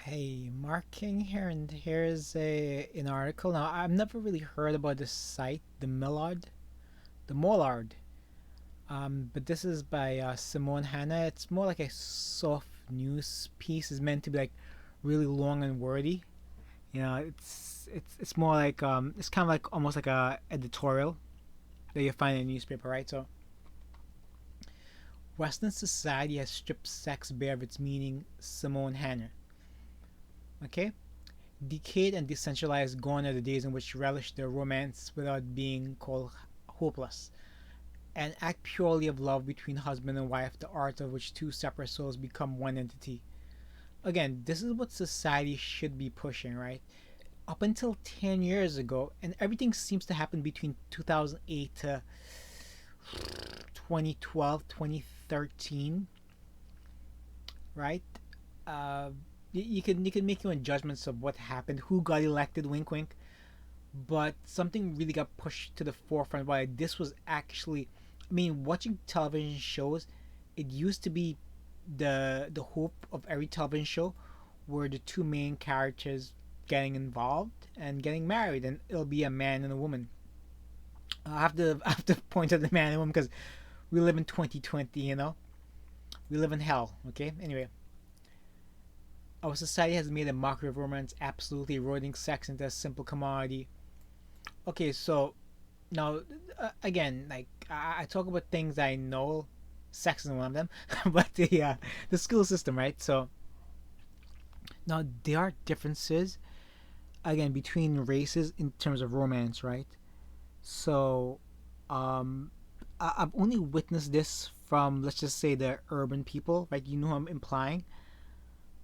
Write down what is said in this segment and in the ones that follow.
Hey, MarkKing here, and here's an article. Now, I've never really heard about this site, the Mollard. But this is by Simone Hanna. It's more like a soft news piece. It's meant to be like really long and wordy. It's more like it's kind of like almost like a editorial that you find in a newspaper, right? So, Western society has stripped sex bare of its meaning. Simone Hanna. Okay, decayed and decentralized, gone are the days in which relish their romance without being called hopeless. An act purely of love between husband and wife, the art of which two separate souls become one entity. Again, this is what society should be pushing, right? Up until 10 years ago, and everything seems to happen between 2008 to 2012, 2013, right? Uh, you can make your own judgments of what happened, who got elected, wink wink, but something really got pushed to the forefront why this was actually, I mean, watching television shows, it used to be the hope of every television show were the two main characters getting involved and getting married, and it'll be a man and a woman. I have to point at the man and woman because we live in 2020, we live in hell. Okay, anyway, our society has made a mockery of romance, absolutely eroding sex into a simple commodity. Okay, so now, again, like I talk about things I know, sex isn't one of them, but the school system, right? So now there are differences again between races in terms of romance, right? So um, I've only witnessed this from, let's just say, the urban people, right? You know who I'm implying,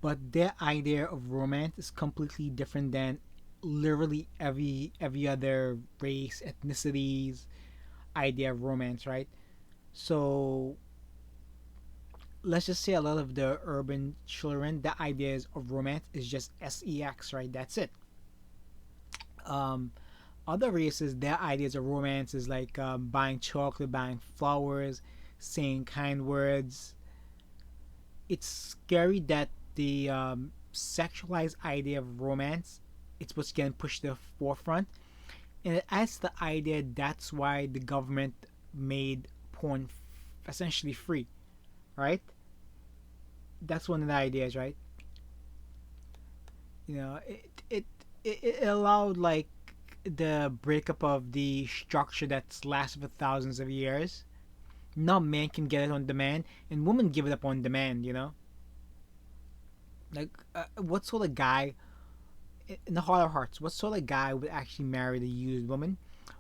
but their idea of romance is completely different than literally every other race, ethnicities idea of romance, right? So let's just say a lot of the urban children, the ideas of romance is just sex, right? That's it. Um, Other races, their ideas of romance is like buying chocolate, buying flowers, saying kind words. It's scary that the sexualized idea of romance, it's what's getting pushed to the forefront, and it adds the idea that's why the government made porn essentially free, right? That's one of the ideas, right? It allowed like the breakup of the structure that's lasted for thousands of years. Now man can get it on demand, and women give it up on demand. Like what sort of guy, in the heart of hearts, what sort of guy would actually marry the used woman?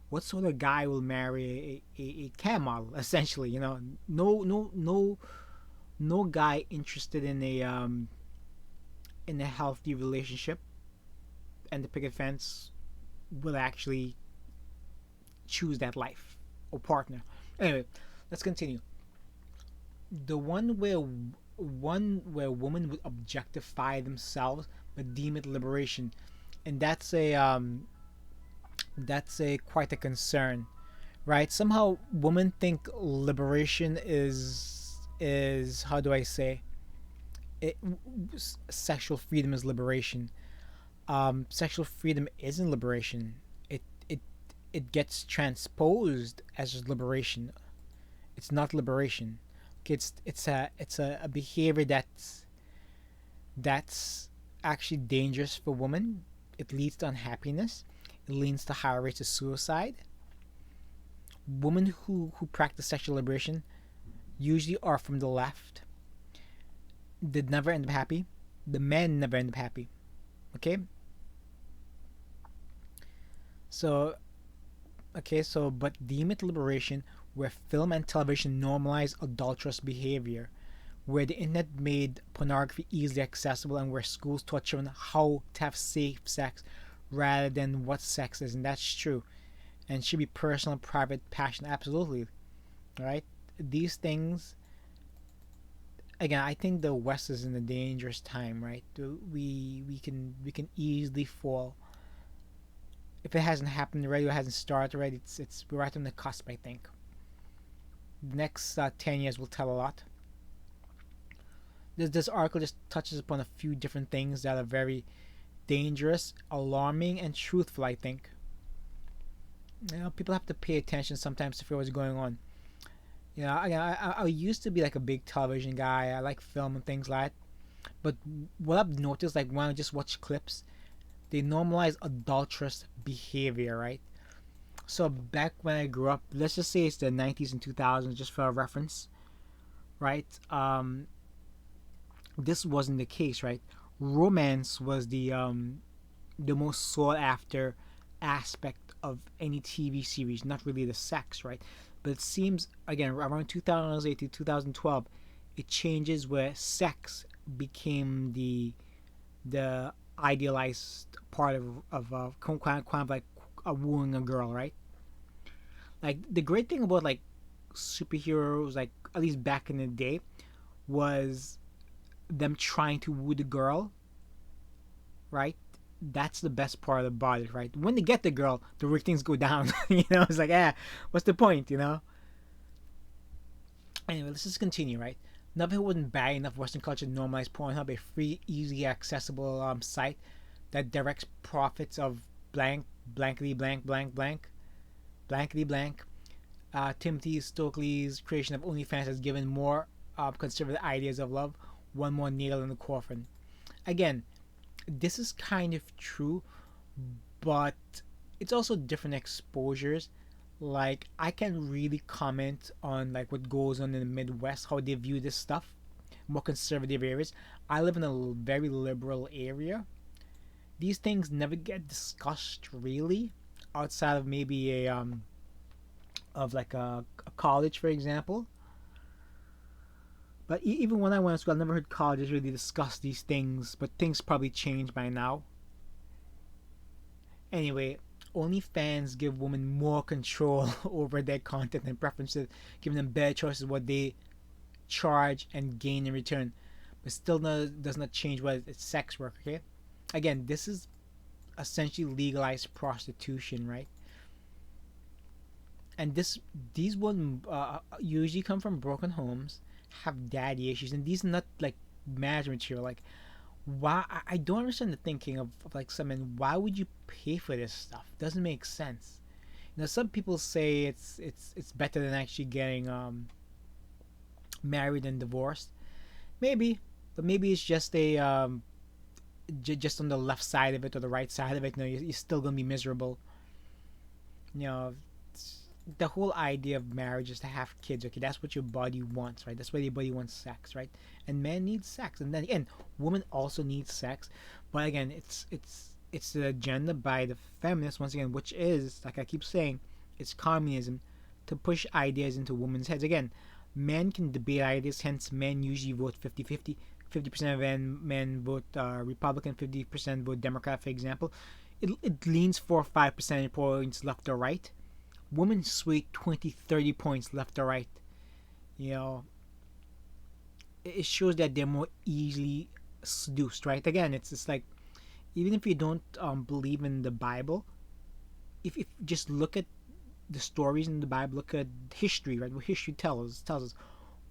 What sort of guy will marry a cam model? Essentially, no guy interested in a healthy relationship and the picket fence will actually choose that life or partner. Anyway, let's continue. The one where women would objectify themselves but deem it liberation, and that's a quite a concern, right? Somehow women think liberation is how do I say it, sexual freedom is liberation. Sexual freedom isn't liberation. It it gets transposed as liberation. It's not liberation. Okay, it's a behavior that's actually dangerous for women. It leads to unhappiness. It leads to higher rates of suicide. Women who practice sexual liberation usually are from the left. They never end up happy. The men never end up happy. Okay, so but deem it liberation where film and television normalize adulterous behavior, where the internet made pornography easily accessible, and where schools taught children how to have safe sex rather than what sex is, and that's true. And should be personal, private, passion, absolutely, right? These things, again, I think the West is in a dangerous time, right? We can easily fall if it hasn't happened already or hasn't started already. It's we're right on the cusp. I think the next 10 years will tell a lot. this article just touches upon a few different things that are very dangerous, alarming, and truthful. I think people have to pay attention sometimes to figure what's going on. I used to be like a big television guy. I like film and things like that. But what I've noticed, like when I just watch clips, they normalize adulterous behavior, right? So back when I grew up, let's just say it's the 90s and 2000s, just for a reference, right? This wasn't the case, right? Romance was the most sought after aspect of any TV series, not really the sex, right? But it seems again around 2008 to 2012, it changes where sex became the idealized part of kind of like wooing a girl, right? Like the great thing about like superheroes, like at least back in the day, was them trying to woo the girl, right? That's the best part about it, right? When they get the girl, the ratings go down. It's like, what's the point, Anyway, let's just continue, right? Nothing wasn't bad enough Western culture to normalize Pornhub, a free, easily accessible site that directs profits of blank, blankety blank, blank, blank, blankety blank. Timothy Stokely's creation of OnlyFans has given more conservative ideas of love one more nail in the coffin. Again, this is kind of true, but it's also different exposures. Like I can really comment on like what goes on in the Midwest, how they view this stuff, more conservative areas. I live in a very liberal area. These things never get discussed really, outside of maybe a of like a college, for example. But even when I went to school, I never heard colleges really discuss these things. But things probably changed by now. Anyway, OnlyFans give women more control over their content and preferences, giving them better choices what they charge and gain in return. But still does not change what it's sex work, okay? Again, this is essentially legalized prostitution, right? And these women usually come from broken homes, have daddy issues, and these are not like marriage material. Like, why? I don't understand the thinking of like some men. Why would you pay for this stuff? Doesn't make sense. Some people say it's better than actually getting married and divorced. Maybe, but maybe it's just a just on the left side of it or the right side of it. You're still gonna be miserable. You know, the whole idea of marriage is to have kids. Okay, that's what your body wants, right? That's why your body wants sex, right? And men need sex, and then again, women also need sex. But again, it's the agenda by the feminists once again, which is like I keep saying, it's communism to push ideas into women's heads. Again, men can debate ideas, hence men usually vote 50-50. 50% of men vote Republican, 50% vote Democrat, for example. It leans 4 or 5 percentage points left or right. Women sway 20-30 points left or right. You know, it shows that they're more easily seduced, right? Again, it's just like, even if you don't believe in the Bible, if just look at the stories in the Bible, look at history, right? What history tells us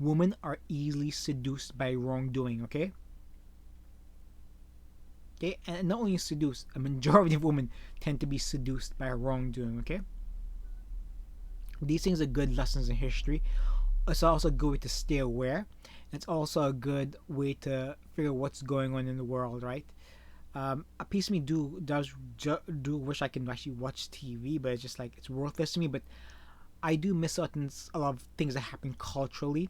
women are easily seduced by wrongdoing, okay? Okay, and not only seduced, a majority of women tend to be seduced by wrongdoing, okay? These things are good lessons in history. It's also a good way to stay aware. It's also a good way to figure out what's going on in the world, right? A piece of me do wish I can actually watch TV, but it's just like it's worthless to me. But I do miss out on a lot of things that happen culturally.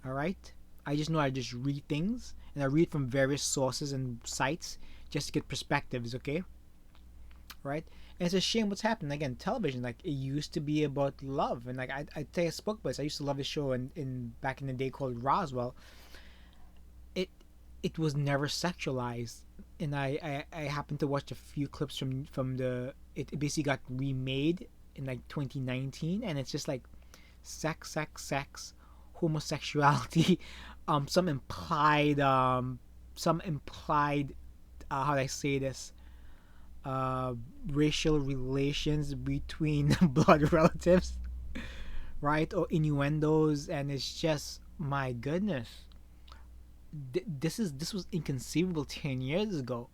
All right, I just know I just read things and I read from various sources and sites just to get perspectives. Okay, right? And it's a shame what's happening again. Television, like it used to be about love, and like I tell you, I spoke about this. I used to love the show in back in the day called Roswell. It was never sexualized, and I happened to watch a few clips from the it basically got remade in like 2019, and it's just like sex, homosexuality, some implied how do I say this, racial relations between blood relatives, right? Or innuendos, and it's just my goodness. this was inconceivable 10 years ago,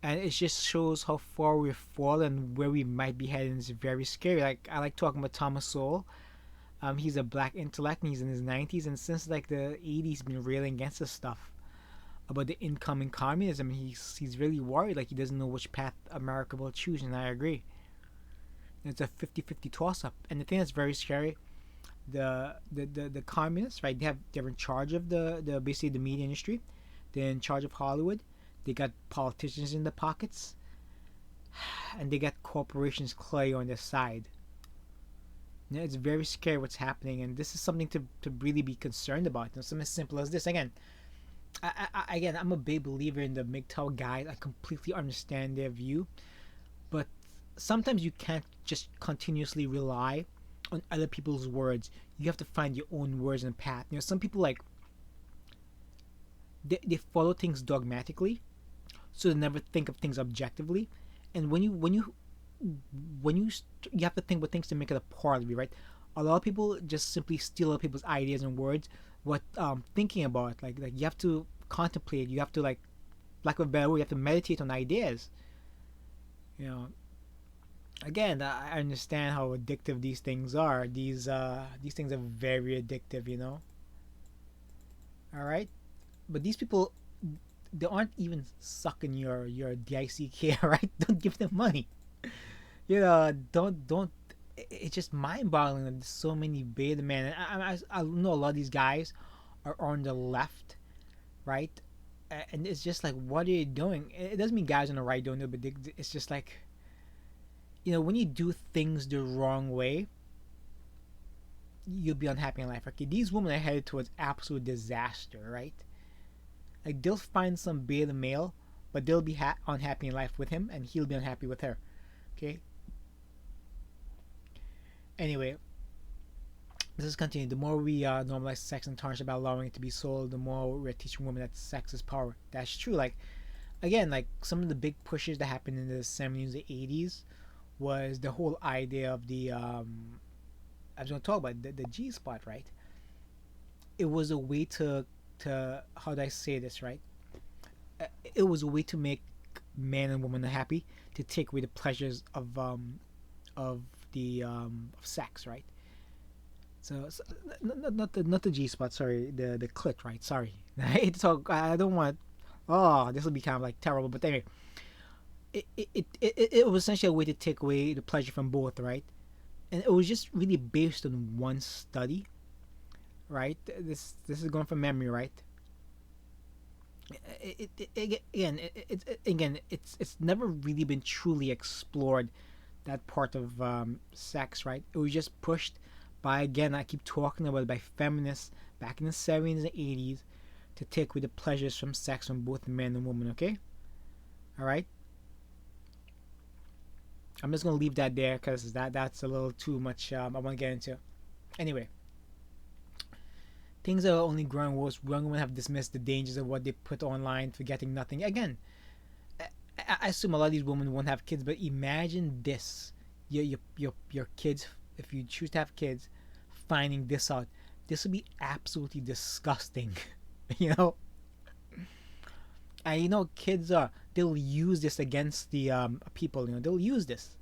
and it just shows how far we've fallen, where we might be heading. It's very scary. Like I like talking about Thomas Sowell. He's a black intellect, and he's in his 90s, and since like the 80s, he's been railing against this stuff about the incoming communism. He's really worried, like he doesn't know which path America will choose, and I agree. It's a 50-50 toss up, and the thing that's very scary, the communists, right? They're in charge of the basically the media industry. They're in charge of Hollywood. They got politicians in the pockets, and they got corporations clearly on their side. Yeah, it's very scary what's happening, and this is something to really be concerned about. Something as simple as this. Again, I'm a big believer in the MGTOW guys. I completely understand their view, but sometimes you can't just continuously rely on other people's words. You have to find your own words and path. Some people like they follow things dogmatically, so they never think of things objectively. And you have to think about things to make it a part of you, right? A lot of people just simply steal other people's ideas and words. What thinking about, like you have to contemplate. You have to like of a better word, you have to meditate on ideas. You know, again, I understand how addictive these things are. These things are very addictive. All right, but these people, they aren't even sucking your DICK, right? Don't give them money. Don't. It's just mind-boggling that there's so many beta men. I know a lot of these guys are on the left, right? And it's just like, what are you doing? It doesn't mean guys on the right don't do it, but it's just like, when you do things the wrong way, you'll be unhappy in life. Okay, these women are headed towards absolute disaster, right? Like they'll find some beta male, but they'll be unhappy in life with him, and he'll be unhappy with her. Okay. Anyway, this is continuing. The more we normalize sex and tarnish about allowing it to be sold, the more we're teaching women that sex is power. That's true. Like, again, like some of the big pushes that happened in the 70s and 80s was the whole idea of the I was going to talk about the G spot, right? It was a way to how do I say this, right? It was a way to make men and women happy, to take away the pleasures of the of sex, right? So not the G spot, sorry, the clit, right? Sorry, I don't want. Oh, this will be kind of like terrible, but anyway, it was essentially a way to take away the pleasure from both, right? And it was just really based on one study, right? This is going from memory, right? Again, it's never really been truly explored, that part of sex, right? It was just pushed by, again, I keep talking about it, by feminists back in the 70s and 80s to take away the pleasures from sex from both men and women. Okay, all right. I'm just gonna leave that there because that's a little too much. I want to get into. Anyway, things are only growing worse. Young women have dismissed the dangers of what they put online, forgetting nothing. Again, I assume a lot of these women won't have kids, but imagine this: your kids, if you choose to have kids, finding this out. This would be absolutely disgusting. you know, and kids they'll use this against the people. They'll use this.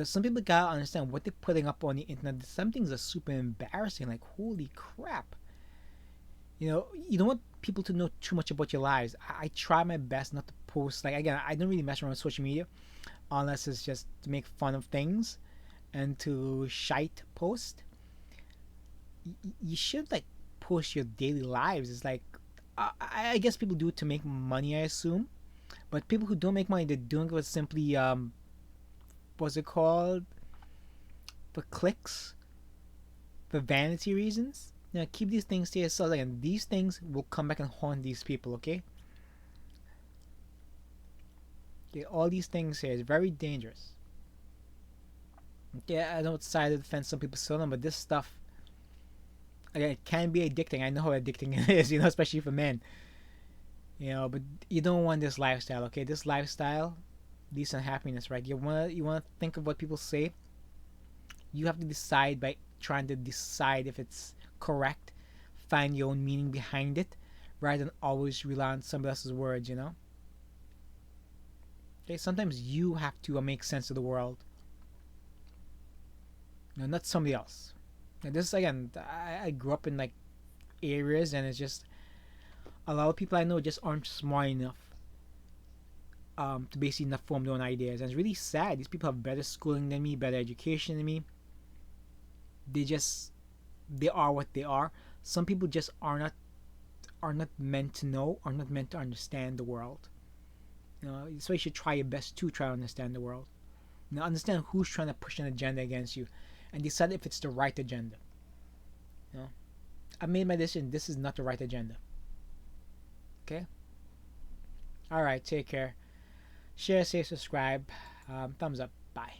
Some people gotta understand what they're putting up on the internet. Some things are super embarrassing. Like, holy crap. You don't want people to know too much about your lives. I try my best not to post. Like, again, I don't really mess around with social media unless it's just to make fun of things and to shite post. You should like post your daily lives. It's like, I guess people do it to make money, I assume. But people who don't make money, they're doing it with simply what's it called? For clicks, for vanity reasons. Keep these things to yourself. Again, these things will come back and haunt these people. Okay. Okay. All these things here is very dangerous. Okay, I know it's side of the fence. Some people sell them, but this stuff, again, it can be addicting. I know how addicting it is. Especially for men. But you don't want this lifestyle. Okay, this lifestyle leads to happiness, right? You wanna think of what people say. You have to decide by trying to decide if it's correct. Find your own meaning behind it, rather than always rely on somebody else's words, you know? Okay, sometimes you have to make sense of the world, you know, not somebody else. And this again, I grew up in like areas, and it's just a lot of people I know just aren't smart enough to basically not form their own ideas. And it's really sad. These people have better schooling than me, better education than me. They just they are what they are. Some people just are not meant to know, are not meant to understand the world. You know, so you should try your best to try to understand the world. You know, understand who's trying to push an agenda against you, and decide if it's the right agenda. You know, I made my decision. This is not the right agenda. Okay. All right. Take care. Share, say, subscribe. Thumbs up. Bye.